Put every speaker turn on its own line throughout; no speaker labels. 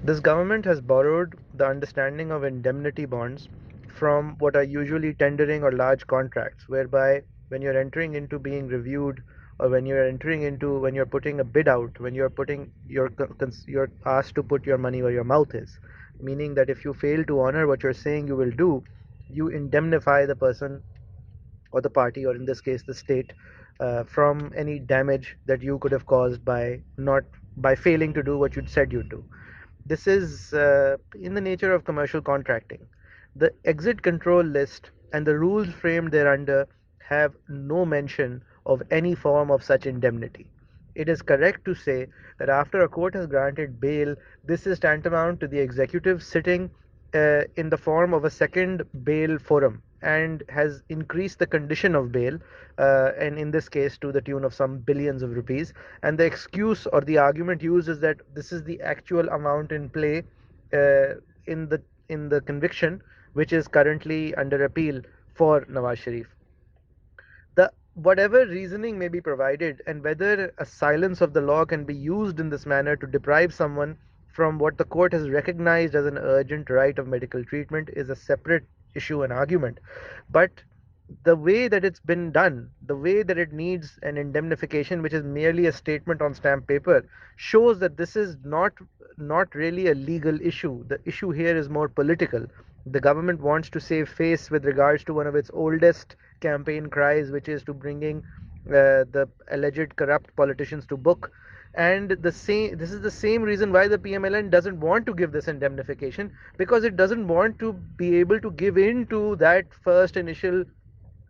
This government has borrowed the understanding of indemnity bonds from what are usually tendering or large contracts, whereby when you're entering into being reviewed, or when you're putting a bid out, when you're putting you're asked to put your money where your mouth is, meaning that if you fail to honor what you're saying you will do, you indemnify the person or the party, or in this case the state, from any damage that you could have caused by failing to do what you'd said you'd do. This is in the nature of commercial contracting. The exit control list and the rules framed thereunder have no mention of any form of such indemnity. It is correct to say that after a court has granted bail, this is tantamount to the executive sitting in the form of a second bail forum and has increased the condition of bail, and in this case to the tune of some billions of rupees. And the excuse or the argument used is that this is the actual amount in play uh, in the conviction, which is currently under appeal for Nawaz Sharif. The whatever reasoning may be provided, and whether a silence of the law can be used in this manner to deprive someone from what the court has recognized as an urgent right of medical treatment, is a separate issue and argument. But the way that it's been done, the way that it needs an indemnification, which is merely a statement on stamp paper, shows that this is not really a legal issue. The issue here is more political. The government wants to save face with regards to one of its oldest campaign cries, which is to bringing the alleged corrupt politicians to book. And this is the same reason why the PMLN doesn't want to give this indemnification, because it doesn't want to be able to give in to that first initial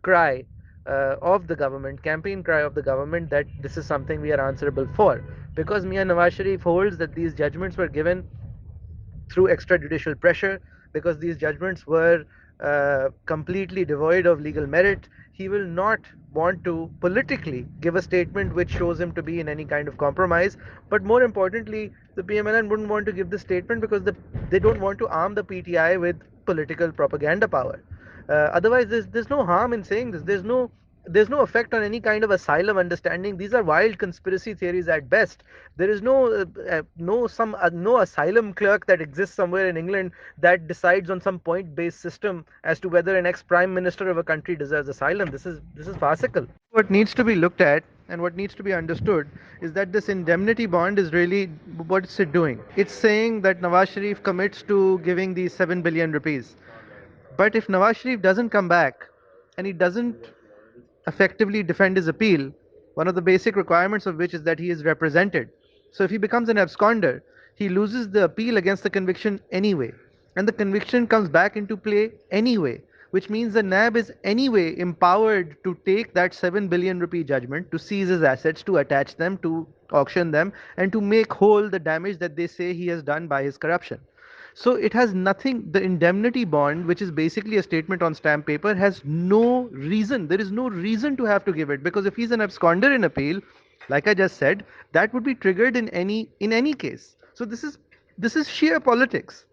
cry of the government, campaign cry of the government, that this is something we are answerable for. Because Mia Nawaz Sharif holds that these judgments were given through extrajudicial pressure, because these judgments were completely devoid of legal merit. He will not want to politically give a statement which shows him to be in any kind of compromise. But more importantly, the PMLN wouldn't want to give this statement because they don't want to arm the PTI with political propaganda power. Otherwise, there's no harm in saying this. There's no effect on any kind of asylum understanding. These are wild conspiracy theories at best. There is no asylum clerk that exists somewhere in England that decides on some point-based system as to whether an ex-prime minister of a country deserves asylum. This is farcical. What needs to be looked at and what needs to be understood is that this indemnity bond is really, what's it doing? It's saying that Nawaz Sharif commits to giving these 7 billion rupees. But if Nawaz Sharif doesn't come back and he doesn't effectively defend his appeal, one of the basic requirements of which is that he is represented. So if he becomes an absconder, he loses the appeal against the conviction anyway. And the conviction comes back into play anyway, which means the NAB is anyway empowered to take that 7 billion rupee judgment, to seize his assets, to attach them, to auction them, and to make whole the damage that they say he has done by his corruption. So it has nothing, the indemnity bond, which is basically a statement on stamp paper, has no reason. There is no reason to have to give it, because if he's an absconder in appeal, like I just said, that would be triggered in any case. So this is sheer politics.